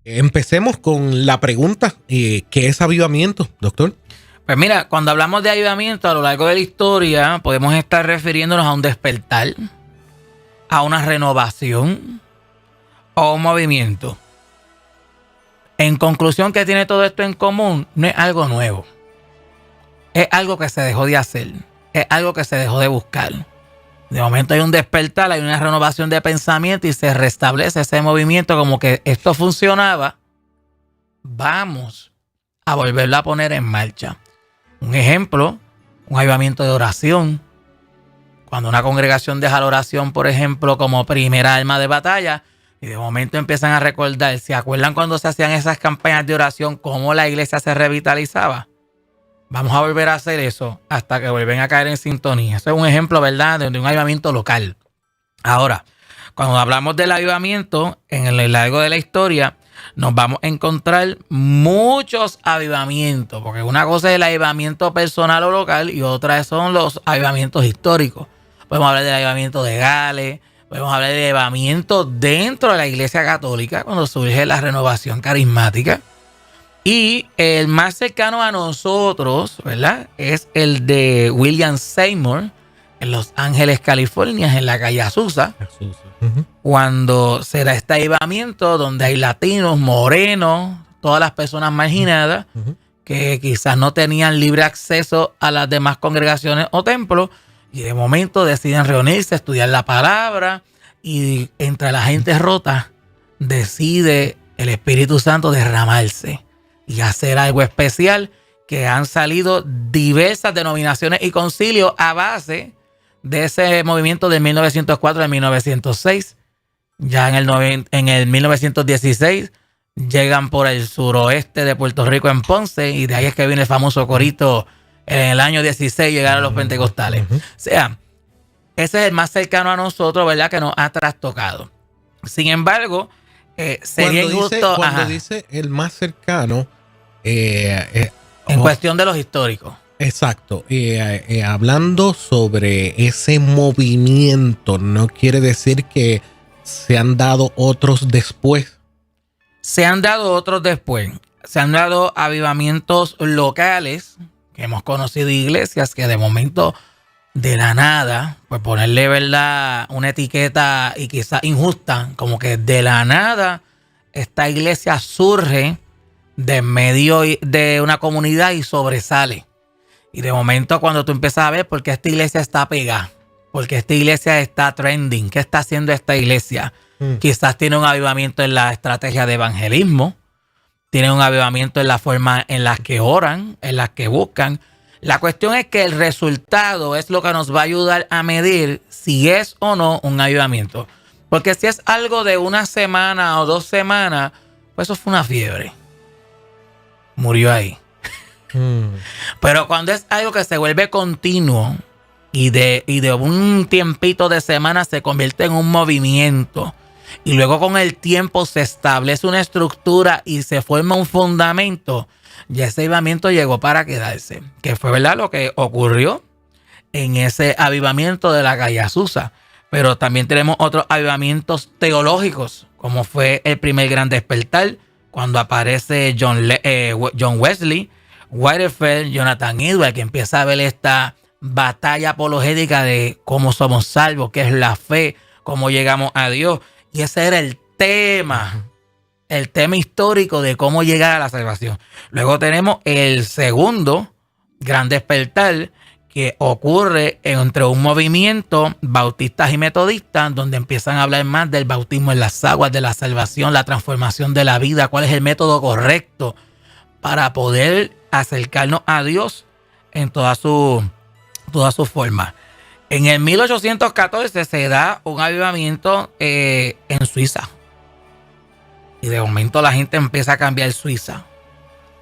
Empecemos con la pregunta, ¿qué es avivamiento, doctor? Pues mira, cuando hablamos de avivamiento a lo largo de la historia, podemos estar refiriéndonos a un despertar, a una renovación o a un movimiento. En conclusión, ¿qué tiene todo esto en común? No es algo nuevo. Es algo que se dejó de hacer. Es algo que se dejó de buscar. De momento hay un despertar, hay una renovación de pensamiento y se restablece ese movimiento como que esto funcionaba. Vamos a volverlo a poner en marcha. Un ejemplo, un avivamiento de oración. Cuando una congregación deja la oración, por ejemplo, como primera arma de batalla, y de momento empiezan a recordar, ¿se acuerdan cuando se hacían esas campañas de oración, cómo la iglesia se revitalizaba? Vamos a volver a hacer eso hasta que vuelven a caer en sintonía. Eso es un ejemplo, ¿verdad?, de un avivamiento local. Ahora, cuando hablamos del avivamiento, en el largo de la historia, nos vamos a encontrar muchos avivamientos, porque una cosa es el avivamiento personal o local y otra son los avivamientos históricos. Podemos hablar del avivamiento de Gales, podemos hablar del avivamiento dentro de la Iglesia Católica, cuando surge la renovación carismática. Y el más cercano a nosotros, ¿verdad?, es el de William Seymour en Los Ángeles, California, en la calle Azusa. Cuando se da este avivamiento donde hay latinos, morenos, todas las personas marginadas que quizás no tenían libre acceso a las demás congregaciones o templos y de momento deciden reunirse, estudiar la palabra y entre la gente rota decide el Espíritu Santo derramarse y hacer algo especial, que han salido diversas denominaciones y concilios a base de ese movimiento de 1904 a 1906. Ya en el 1916 llegan por el suroeste de Puerto Rico, en Ponce, y de ahí es que viene el famoso corito, en el año 16 llegaron los pentecostales. O sea, ese es el más cercano a nosotros, ¿verdad?, que nos ha trastocado. Sin embargo, sería injusto... Cuando dice el más cercano... en cuestión de los históricos. Exacto. Hablando sobre ese movimiento, no quiere decir que se han dado otros después. Se han dado otros después. Se han dado avivamientos locales, que hemos conocido iglesias que de momento, de la nada, pues ponerle, ¿verdad?, una etiqueta y quizás injusta, como que de la nada esta iglesia surge de medio de una comunidad y sobresale. Y de momento cuando tú empiezas a ver por qué esta iglesia está pegada, porque esta iglesia está trending, ¿qué está haciendo esta iglesia? Quizás tiene un avivamiento en la estrategia de evangelismo, tiene un avivamiento en la forma en la que oran, en la que buscan. La cuestión es que el resultado es lo que nos va a ayudar a medir si es o no un avivamiento. Porque si es algo de una semana o 2 semanas, pues eso fue una fiebre. Murió ahí. Pero cuando es algo que se vuelve continuo y de un tiempito de semana se convierte en un movimiento y luego con el tiempo se establece una estructura y se forma un fundamento, ya ese avivamiento llegó para quedarse, que fue, ¿verdad?, lo que ocurrió en ese avivamiento de la calle Azusa. Pero también tenemos otros avivamientos teológicos, como fue el primer gran despertar, cuando aparece John Wesley, Whitefield, Jonathan Edwards, que empieza a ver esta batalla apologética de cómo somos salvos, qué es la fe, cómo llegamos a Dios. Y ese era el tema histórico de cómo llegar a la salvación. Luego tenemos el segundo gran despertar, que ocurre entre un movimiento bautistas y metodistas, donde empiezan a hablar más del bautismo en las aguas, de la salvación, la transformación de la vida, cuál es el método correcto para poder acercarnos a Dios en toda su forma. En el 1814 se da un avivamiento en Suiza. Y de momento la gente empieza a cambiar Suiza.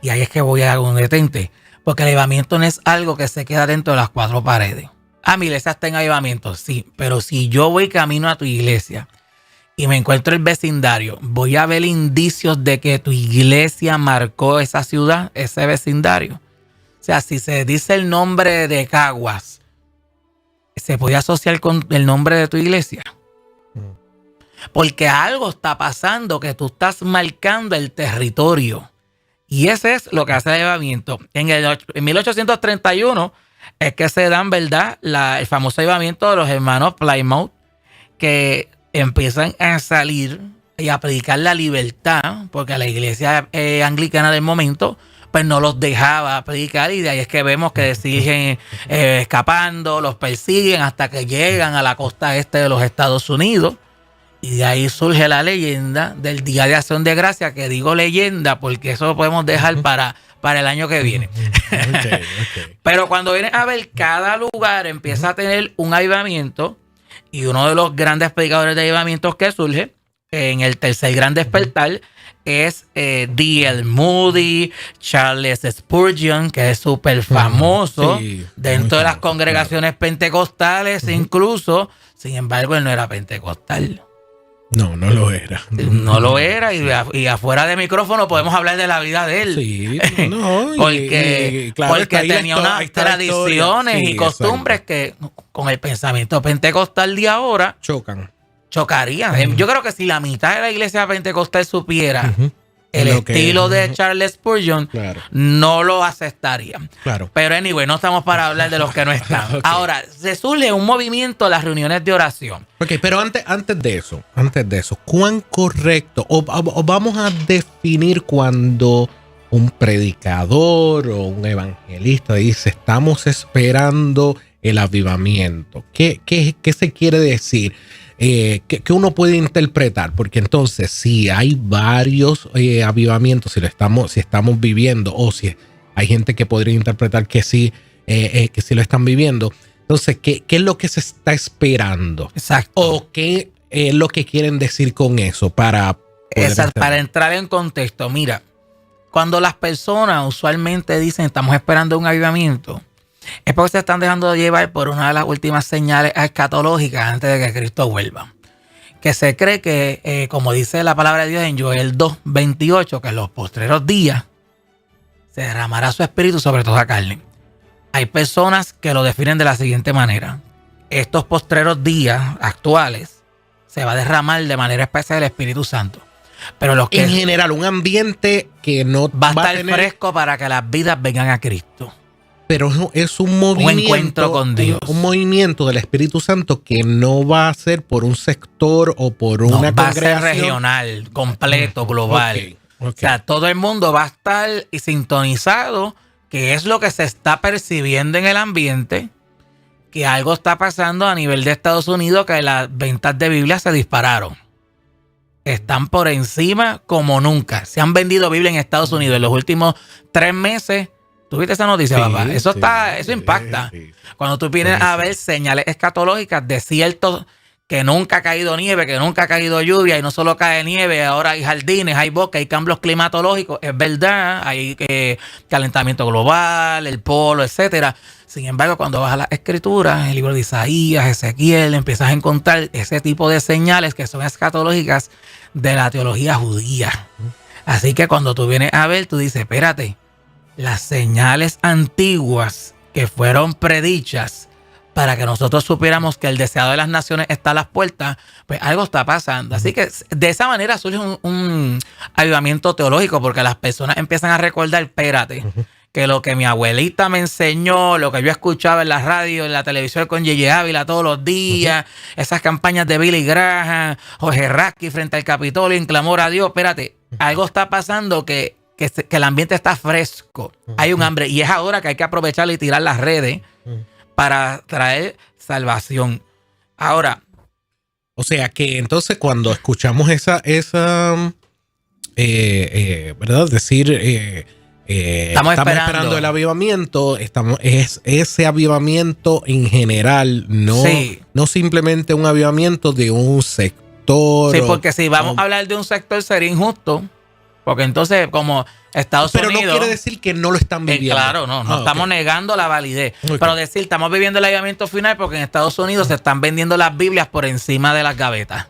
Y ahí es que voy a un detente. Porque el avivamiento no es algo que se queda dentro de las 4 paredes. Mi iglesia está en avivamiento, sí. Pero si yo voy camino a tu iglesia y me encuentro el vecindario, voy a ver indicios de que tu iglesia marcó esa ciudad, ese vecindario. O sea, si se dice el nombre de Caguas, ¿se puede asociar con el nombre de tu iglesia? Porque algo está pasando que tú estás marcando el territorio. Y ese es lo que hace el avivamiento. En 1831 es que se dan, ¿verdad?, el famoso avivamiento de los hermanos Plymouth, que empiezan a salir y a predicar la libertad, porque la iglesia anglicana del momento pues no los dejaba predicar, y de ahí es que vemos que siguen escapando, los persiguen hasta que llegan a la costa este de los Estados Unidos. Y de ahí surge la leyenda del Día de Acción de Gracia, que digo leyenda porque eso lo podemos dejar para el año que viene. Okay. Pero cuando vienes a ver, cada lugar empieza a tener un avivamiento, y uno de los grandes predicadores de avivamientos que surge en el tercer gran despertar es D.L. Moody, Charles Spurgeon, que es súper famoso dentro de las congregaciones pentecostales incluso. Sin embargo, él no era pentecostal. No lo era. No lo era, y afuera de micrófono podemos hablar de la vida de él. Sí, no, porque tenía unas tradiciones y costumbres que con el pensamiento pentecostal de ahora chocarían. Yo creo que si la mitad de la iglesia pentecostal supiera el estilo de Charles Spurgeon, no lo aceptarían. Claro. Pero anyway, no estamos para hablar de los que no están. Ahora, se surge un movimiento, las reuniones de oración. Pero antes de eso, ¿cuán correcto? O vamos a definir cuando un predicador o un evangelista dice, estamos esperando el avivamiento. ¿Qué se quiere decir? Que uno puede interpretar, porque entonces si hay varios avivamientos, si estamos viviendo, o si hay gente que podría interpretar que sí lo están viviendo, entonces ¿qué es lo que se está esperando? Exacto. O qué es lo que quieren decir con eso para entrar en contexto. Mira, cuando las personas usualmente dicen estamos esperando un avivamiento, es porque se están dejando llevar por una de las últimas señales escatológicas antes de que Cristo vuelva. Que se cree que, como dice la palabra de Dios en Joel 2:28, que en los postreros días se derramará su espíritu sobre toda carne. Hay personas que lo definen de la siguiente manera. Estos postreros días actuales se va a derramar de manera especial el Espíritu Santo. Pero los que en general, un ambiente que no va a estar fresco para que las vidas vengan a Cristo. Pero es un movimiento, un encuentro con Dios. Un movimiento del Espíritu Santo que no va a ser por un sector o por una congregación. Va a ser regional, completo, global. O sea, todo el mundo va a estar sintonizado, que es lo que se está percibiendo en el ambiente, que algo está pasando a nivel de Estados Unidos, que las ventas de Biblia se dispararon. Están por encima como nunca. Se han vendido Biblia en Estados Unidos en los últimos 3 meses. ¿Tuviste esa noticia, papá? Eso impacta. Sí. Cuando tú vienes a ver señales escatológicas de ciertos que nunca ha caído nieve, que nunca ha caído lluvia, y no solo cae nieve, ahora hay jardines, hay bosques, hay cambios climatológicos, es verdad, hay calentamiento global, el polo, etcétera. Sin embargo, cuando vas a las escrituras, el libro de Isaías, Ezequiel, empiezas a encontrar ese tipo de señales que son escatológicas de la teología judía. Así que cuando tú vienes a ver, tú dices, espérate, las señales antiguas que fueron predichas para que nosotros supiéramos que el deseado de las naciones está a las puertas, pues algo está pasando. Así que de esa manera surge un avivamiento teológico, porque las personas empiezan a recordar, espérate, que lo que mi abuelita me enseñó, lo que yo escuchaba en la radio, en la televisión con Yeye Ávila todos los días, esas campañas de Billy Graham, Jorge Rasky frente al Capitolio en clamor a Dios, espérate, algo está pasando que el ambiente está fresco, hay un hambre, y es ahora que hay que aprovechar y tirar las redes para traer salvación. Ahora, o sea que entonces cuando escuchamos esa ¿verdad? Decir estamos esperando el avivamiento, es ese avivamiento en general, no simplemente un avivamiento de un sector. Sí, porque si vamos a hablar de un sector sería injusto. Porque entonces, como Estados Unidos... Pero no quiere decir que no lo están viviendo. Claro, no estamos negando la validez. Pero decir, estamos viviendo el avivamiento final porque en Estados Unidos se están vendiendo las Biblias por encima de las gavetas.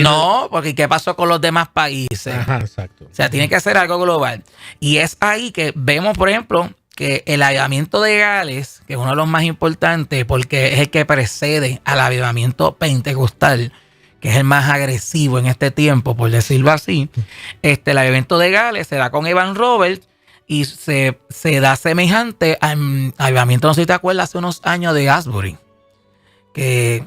No, porque ¿qué pasó con los demás países? Ajá, exacto. O sea, tiene que ser algo global. Y es ahí que vemos, por ejemplo, que el avivamiento de Gales, que es uno de los más importantes porque es el que precede al avivamiento pentecostal, que es el más agresivo en este tiempo, por decirlo así, el avivamiento de Gales se da con Evan Roberts y se da semejante al avivamiento, no sé si te acuerdas, hace unos años de Asbury, que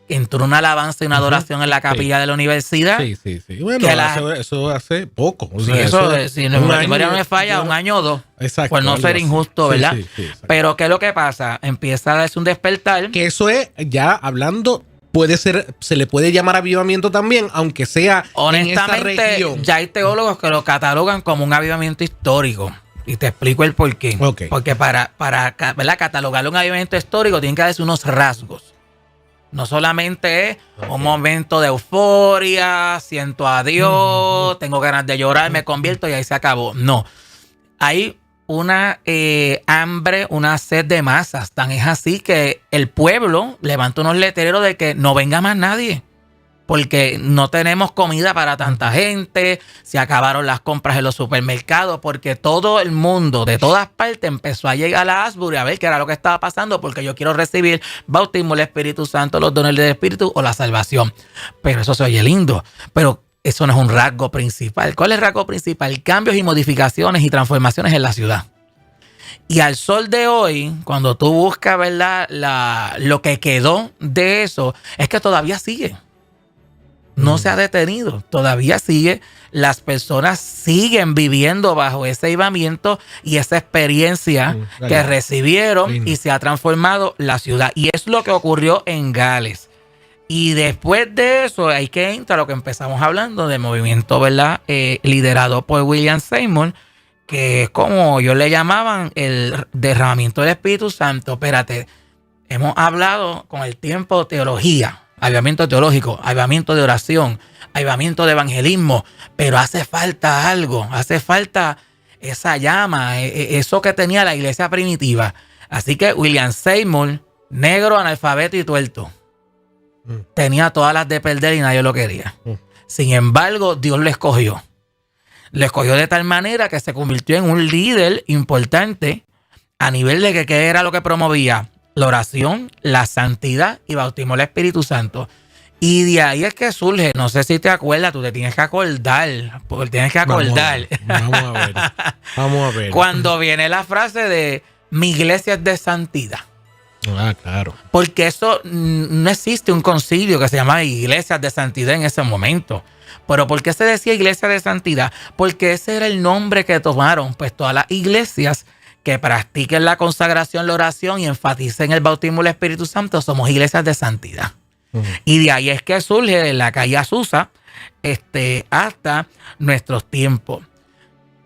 entró una alabanza y una adoración en la capilla de la universidad. Sí. Bueno, eso hace poco. O sea, si no me falla, un año o dos. Exacto. Pues no ser injusto, ¿verdad? Sí, pero ¿qué es lo que pasa? Empieza a darse un despertar. Que eso es, ya hablando, puede ser, se le puede llamar avivamiento también, aunque sea honestamente, en esa región. Ya hay teólogos que lo catalogan como un avivamiento histórico. Y te explico el por qué. Okay. Porque para ¿verdad? Catalogarlo un avivamiento histórico tiene que darse unos rasgos. No solamente es un momento de euforia, siento a Dios, tengo ganas de llorar, me convierto y ahí se acabó. No. Hay una hambre, una sed de masas. Tan es así que el pueblo levanta unos letreros de que no venga más nadie. Porque no tenemos comida para tanta gente, se acabaron las compras en los supermercados, porque todo el mundo de todas partes empezó a llegar a Asbury a ver qué era lo que estaba pasando, porque yo quiero recibir bautismo del Espíritu Santo, los dones del Espíritu o la salvación. Pero eso se oye lindo, pero eso no es un rasgo principal. ¿Cuál es el rasgo principal? Cambios y modificaciones y transformaciones en la ciudad. Y al sol de hoy, cuando tú buscas, ¿verdad?, lo que quedó de eso, es que todavía sigue. No se ha detenido, todavía sigue. Las personas siguen viviendo bajo ese avivamiento y esa experiencia que recibieron y se ha transformado la ciudad. Y es lo que ocurrió en Gales. Y después de eso, hay que entrar a lo que empezamos hablando del movimiento, ¿verdad? Liderado por William Seymour, que es como ellos le llamaban el derramamiento del Espíritu Santo. Espérate, hemos hablado con el tiempo de teología. Avivamiento teológico, avivamiento de oración, avivamiento de evangelismo, pero hace falta algo, hace falta esa llama, eso que tenía la iglesia primitiva. Así que William Seymour, negro, analfabeto y tuerto, tenía todas las de perder y nadie lo quería. Sin embargo, Dios lo escogió. Lo escogió de tal manera que se convirtió en un líder importante a nivel de que ¿qué era lo que promovía? La oración, la santidad y bautismo del Espíritu Santo. Y de ahí es que surge, no sé si te acuerdas, tú te tienes que acordar, porque tienes que acordar. Vamos a ver. Cuando viene la frase de mi iglesia es de santidad. Ah, claro. Porque eso no existe un concilio que se llama Iglesias de Santidad en ese momento. Pero ¿por qué se decía Iglesia de Santidad? Porque ese era el nombre que tomaron pues todas las iglesias que practiquen la consagración, la oración y enfaticen el bautismo del Espíritu Santo, somos iglesias de santidad. Y de ahí es que surge en la calle Azusa hasta nuestros tiempos.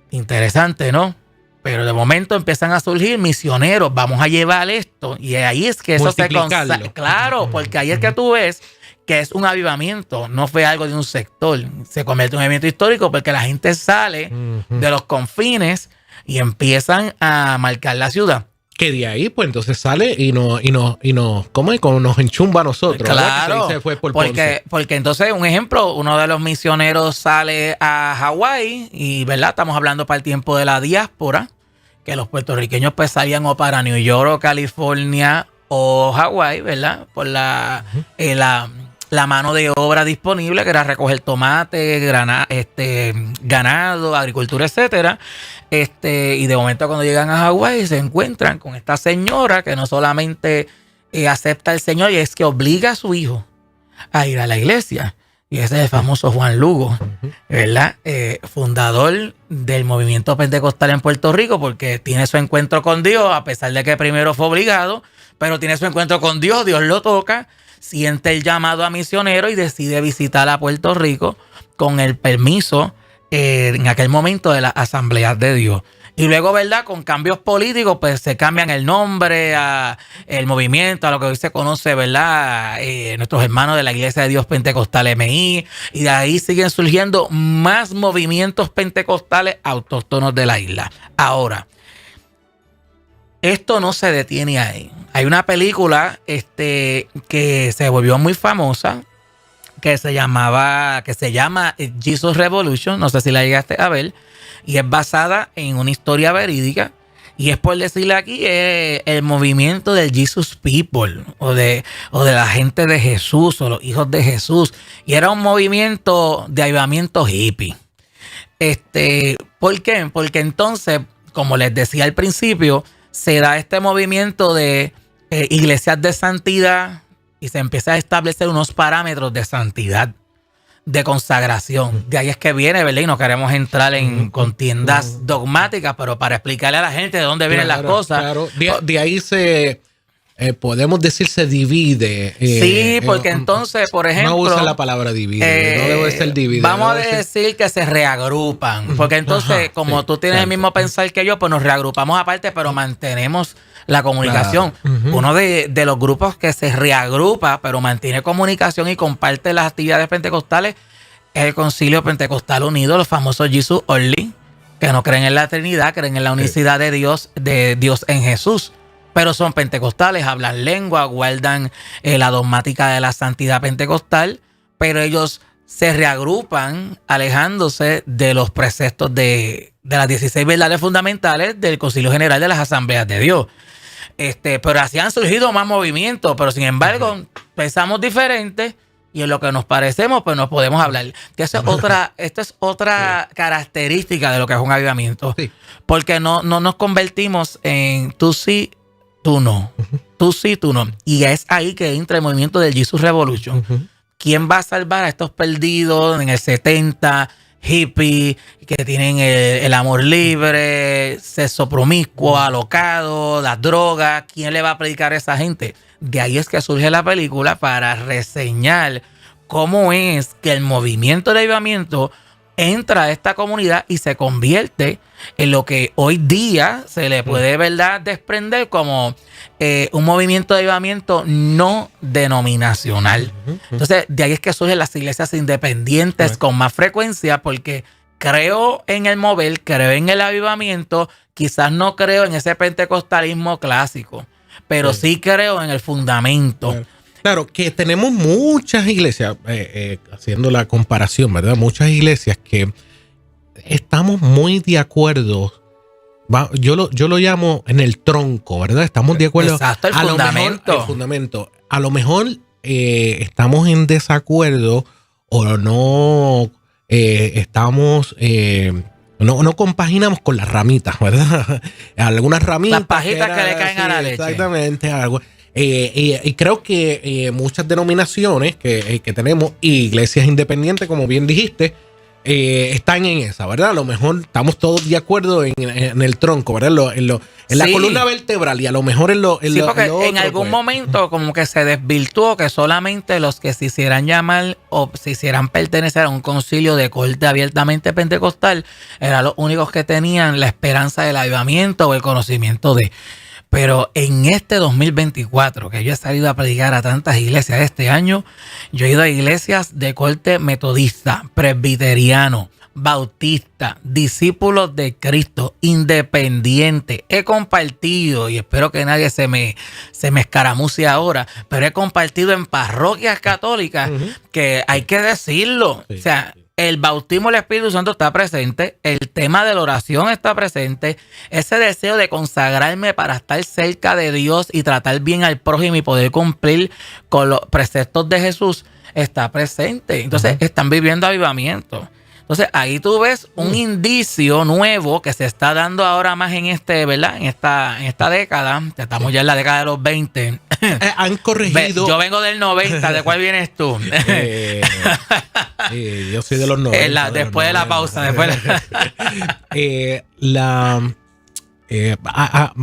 Interesante, ¿no? Pero de momento empiezan a surgir misioneros, vamos a llevar esto. Y ahí es que eso se consagra. Claro, porque ahí es que tú ves que es un avivamiento, no fue algo de un sector. Se convierte en un movimiento histórico porque la gente sale de los confines y empiezan a marcar la ciudad. Que de ahí, pues entonces sale y nos ¿cómo es? Como nos enchumba a nosotros. Claro, que se fue por porque entonces, un ejemplo, uno de los misioneros sale a Hawái y, ¿verdad? Estamos hablando para el tiempo de la diáspora, que los puertorriqueños pues salían o para New York o California o Hawái, ¿verdad? Por la mano de obra disponible, que era recoger tomate, ganado, agricultura, etcétera. Y de momento cuando llegan a Hawái se encuentran con esta señora que no solamente acepta al Señor, y es que obliga a su hijo a ir a la iglesia. Y ese es el famoso Juan Lugo, ¿verdad? Fundador del movimiento pentecostal en Puerto Rico, porque tiene su encuentro con Dios, a pesar de que primero fue obligado, pero tiene su encuentro con Dios, Dios lo toca, siente el llamado a misionero y decide visitar a Puerto Rico con el permiso en aquel momento de las asambleas de Dios. Y luego, ¿verdad? Con cambios políticos, pues se cambian el nombre, el movimiento, a lo que hoy se conoce, ¿verdad? Nuestros hermanos de la Iglesia de Dios Pentecostal MI. Y de ahí siguen surgiendo más movimientos pentecostales autóctonos de la isla. Ahora, esto no se detiene ahí. Hay una película que se volvió muy famosa, que se llama Jesus Revolution, no sé si la llegaste a ver, y es basada en una historia verídica Y es por decirle aquí el movimiento del Jesus People o de la gente de Jesús o los hijos de Jesús. Y era un movimiento de avivamiento hippie. ¿Por qué? Porque entonces, como les decía al principio, se da este movimiento de iglesias de santidad y se empieza a establecer unos parámetros de santidad, de consagración. De ahí es que viene, ¿verdad? Y no queremos entrar en contiendas dogmáticas, pero para explicarle a la gente de dónde vienen las cosas. Claro. De ahí podemos decir se divide. Sí, porque entonces, por ejemplo... No usa la palabra divide, no debe ser divide. Vamos a decir que se reagrupan, porque entonces, como tú tienes el mismo pensar que yo, pues nos reagrupamos aparte, pero mantenemos la comunicación. Claro. Uno de los grupos que se reagrupa, pero mantiene comunicación y comparte las actividades pentecostales, es el Concilio Pentecostal Unido, los famosos Jesus Only, que no creen en la Trinidad, creen en la unicidad de Dios en Jesús. Pero son pentecostales, hablan lengua, guardan la dogmática de la santidad pentecostal, pero ellos se reagrupan alejándose de los preceptos de las 16 verdades fundamentales del Concilio General de las Asambleas de Dios. Pero así han surgido más movimientos, pero sin embargo pensamos diferente y en lo que nos parecemos pues nos podemos hablar. Que esta es otra característica de lo que es un avivamiento, porque no nos convertimos en tú sí, tú no. Tú sí, tú no. Y es ahí que entra el movimiento del Jesus Revolution. ¿Quién va a salvar a estos perdidos en el 70, hippies, que tienen el amor libre, sexo promiscuo, alocado, las drogas? ¿Quién le va a predicar a esa gente? De ahí es que surge la película para reseñar cómo es que el movimiento de avivamiento entra a esta comunidad y se convierte en lo que hoy día se le puede, ¿verdad?, desprender como un movimiento de avivamiento no denominacional. Entonces, de ahí es que surgen las iglesias independientes con más frecuencia, porque creo en el mover, creo en el avivamiento, quizás no creo en ese pentecostalismo clásico, pero sí creo en el fundamento. Claro, que tenemos muchas iglesias, haciendo la comparación, ¿verdad? Muchas iglesias que estamos muy de acuerdo. Yo lo llamo en el tronco, ¿verdad? Estamos de acuerdo. Exacto, el fundamento. El fundamento. A lo mejor estamos en desacuerdo o no estamos... No compaginamos con las ramitas, ¿verdad? Algunas ramitas. Las pajitas que le caen a la leche. Exactamente, algo. Y creo que muchas denominaciones que tenemos, iglesias independientes, como bien dijiste, están en esa, ¿verdad? A lo mejor estamos todos de acuerdo en el tronco, ¿verdad? En la columna vertebral, y a lo mejor en lo porque otro, en algún momento como que se desvirtuó que solamente los que se hicieran llamar o se hicieran pertenecer a un concilio de corte abiertamente pentecostal eran los únicos que tenían la esperanza del avivamiento o el conocimiento de... Pero en este 2024, que yo he salido a predicar a tantas iglesias este año, yo he ido a iglesias de corte metodista, presbiteriano, bautista, discípulos de Cristo, independiente. He compartido, y espero que nadie se me escaramuce ahora, pero he compartido en parroquias católicas que hay que decirlo. Sí. O sea, el bautismo del Espíritu Santo está presente, el tema de la oración está presente, ese deseo de consagrarme para estar cerca de Dios y tratar bien al prójimo y poder cumplir con los preceptos de Jesús está presente. Entonces, están viviendo avivamiento. Entonces, ahí tú ves un indicio nuevo que se está dando ahora más en ¿verdad? En esta década. Estamos ya en la década de los 20. Han corregido. Yo vengo del 90. ¿De cuál vienes tú? Yo soy de los 90. Después de la pausa.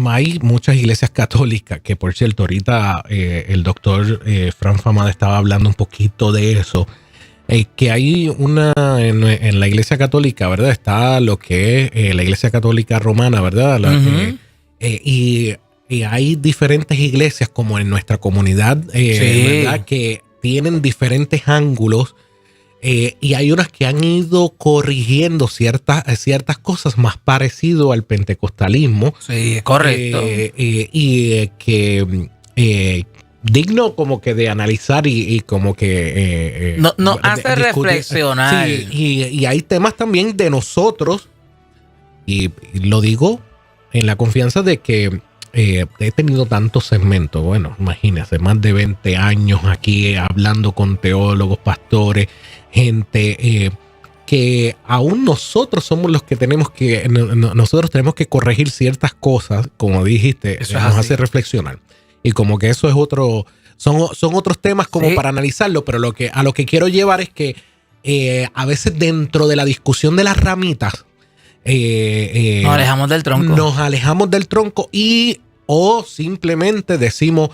Hay muchas iglesias católicas que, por cierto, ahorita el doctor Fran Famada estaba hablando un poquito de eso. Que hay en la iglesia católica, ¿verdad? Está lo que es la iglesia católica romana, ¿verdad? Y hay diferentes iglesias como en nuestra comunidad, ¿verdad? Que tienen diferentes ángulos y hay unas que han ido corrigiendo ciertas cosas más parecido al pentecostalismo. Sí, correcto. Y que... digno como que de analizar y como que... nos hace reflexionar. Sí, y hay temas también de nosotros, y lo digo en la confianza de que he tenido tantos segmentos, bueno, imagínense, más de 20 años aquí hablando con teólogos, pastores, gente que aún nosotros somos los que nosotros tenemos que corregir ciertas cosas, como dijiste, nos hace reflexionar. Y como que eso es son otros temas como para analizarlo, pero a lo que quiero llevar es que a veces dentro de la discusión de las ramitas, nos alejamos del tronco. Nos alejamos del tronco o simplemente decimos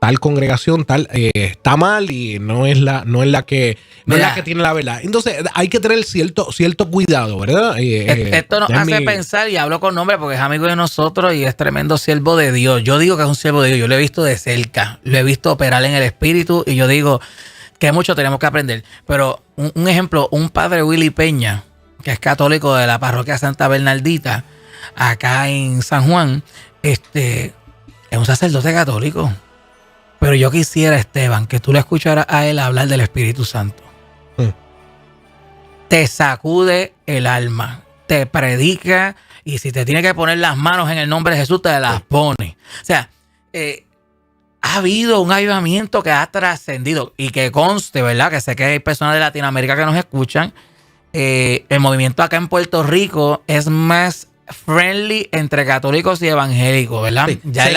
tal congregación está mal y no es la que tiene la verdad. Entonces hay que tener cierto cuidado, ¿verdad? Esto nos hace pensar, y hablo con nombre porque es amigo de nosotros y es tremendo siervo de Dios. Yo digo que es un siervo de Dios. Yo lo he visto de cerca, lo he visto operar en el espíritu y yo digo que mucho tenemos que aprender. Pero un ejemplo, un padre Willy Peña, que es católico de la parroquia Santa Bernardita, acá en San Juan, es un sacerdote católico. Pero yo quisiera, Esteban, que tú le escucharas a él hablar del Espíritu Santo. Te sacude el alma, te predica, y si te tiene que poner las manos en el nombre de Jesús, te las pone. O sea, ha habido un avivamiento que ha trascendido, y que conste, ¿verdad? Que sé que hay personas de Latinoamérica que nos escuchan. El movimiento acá en Puerto Rico es más friendly entre católicos y evangélicos, ¿verdad? Sí, ya en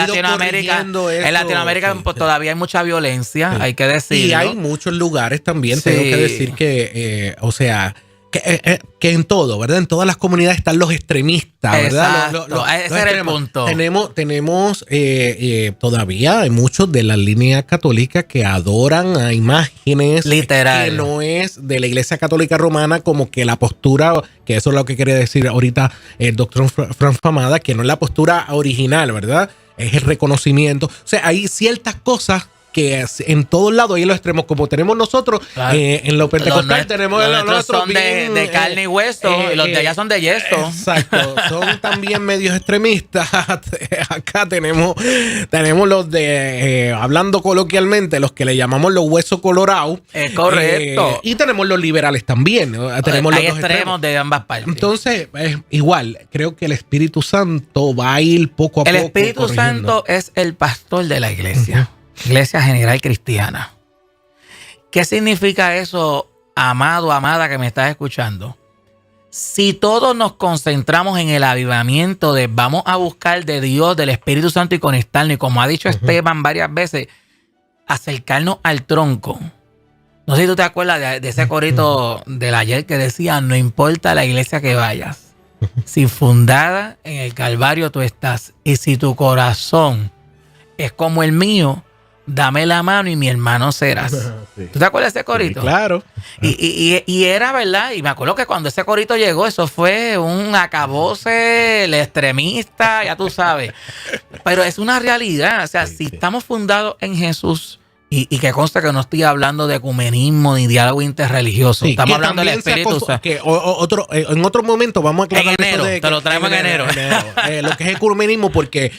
Latinoamérica pues, todavía hay mucha violencia, hay que decirlo. Y hay muchos lugares también, tengo que decir que, que en todo, ¿verdad? En todas las comunidades están los extremistas, ¿verdad? Ese era el punto. Tenemos todavía hay muchos de la línea católica que adoran a imágenes. Literal. Que no es de la Iglesia Católica Romana, como que la postura, que eso es lo que quería decir ahorita el doctor Fran Famada, que no es la postura original, ¿verdad? Es el reconocimiento. O sea, hay ciertas cosas que en todos lados hay en los extremos, como tenemos nosotros, claro. En lo pentecostal tenemos los nuestros son de carne y hueso, y los de allá son de yeso. Exacto, son también medios extremistas. Acá tenemos los de, hablando coloquialmente, los que le llamamos los huesos colorados. Correcto. Y tenemos los liberales también. Tenemos hay los extremos de ambas partes. Entonces, igual, creo que el Espíritu Santo va a ir poco a poco. El Espíritu Santo es el pastor de la iglesia. Iglesia General Cristiana. ¿Qué significa eso, amado, amada que me estás escuchando? Si todos nos concentramos en el avivamiento de vamos a buscar de Dios, del Espíritu Santo y conectarnos, y como ha dicho Esteban varias veces, acercarnos al tronco. No sé si tú te acuerdas de ese corito del ayer que decía, no importa la iglesia que vayas, si fundada en el Calvario tú estás, y si tu corazón es como el mío, dame la mano y mi hermano serás. Sí. ¿Tú te acuerdas de ese corito? Sí, claro. Y era verdad. Y me acuerdo que cuando ese corito llegó, eso fue un acabose, el extremista, ya tú sabes. Pero es una realidad. O sea, si estamos fundados en Jesús, y que consta que no estoy hablando de ecumenismo ni diálogo interreligioso. Estamos hablando del Espíritu Santo. En otro momento vamos a aclarar en enero, eso te lo traemos en enero. Lo que es ecumenismo, porque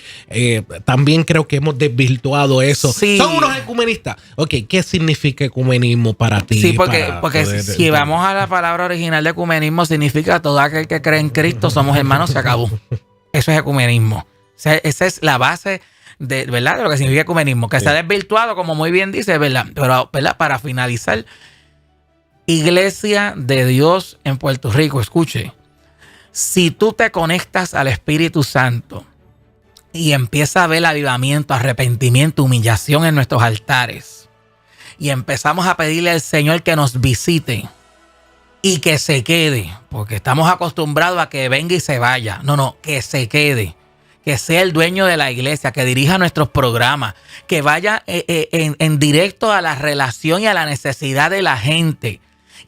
también creo que hemos desvirtuado eso. Sí. Son unos ecumenistas. Ok, ¿qué significa ecumenismo para ti? Sí, porque si vamos a la palabra original de ecumenismo, significa todo aquel que cree en Cristo, somos hermanos, se acabó. Eso es ecumenismo. Esa es la base de verdad de lo que significa ecumenismo, que se ha desvirtuado, como muy bien dice, ¿verdad? Pero ¿verdad? Para finalizar, Iglesia de Dios en Puerto Rico, escuche, si tú te conectas al Espíritu Santo y empiezas a ver el avivamiento, arrepentimiento, humillación en nuestros altares, y empezamos a pedirle al Señor que nos visite y que se quede, porque estamos acostumbrados a que venga y se vaya. No, que se quede. Que sea el dueño de la iglesia, que dirija nuestros programas, que vaya en directo a la relación y a la necesidad de la gente,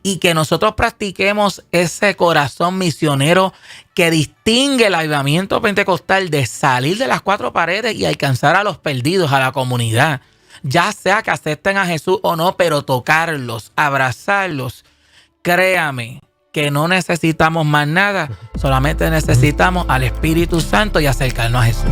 y que nosotros practiquemos ese corazón misionero que distingue el avivamiento pentecostal de salir de las cuatro paredes y alcanzar a los perdidos, a la comunidad, ya sea que acepten a Jesús o no, pero tocarlos, abrazarlos. Créame que no necesitamos más nada, solamente necesitamos al Espíritu Santo y acercarnos a Jesús.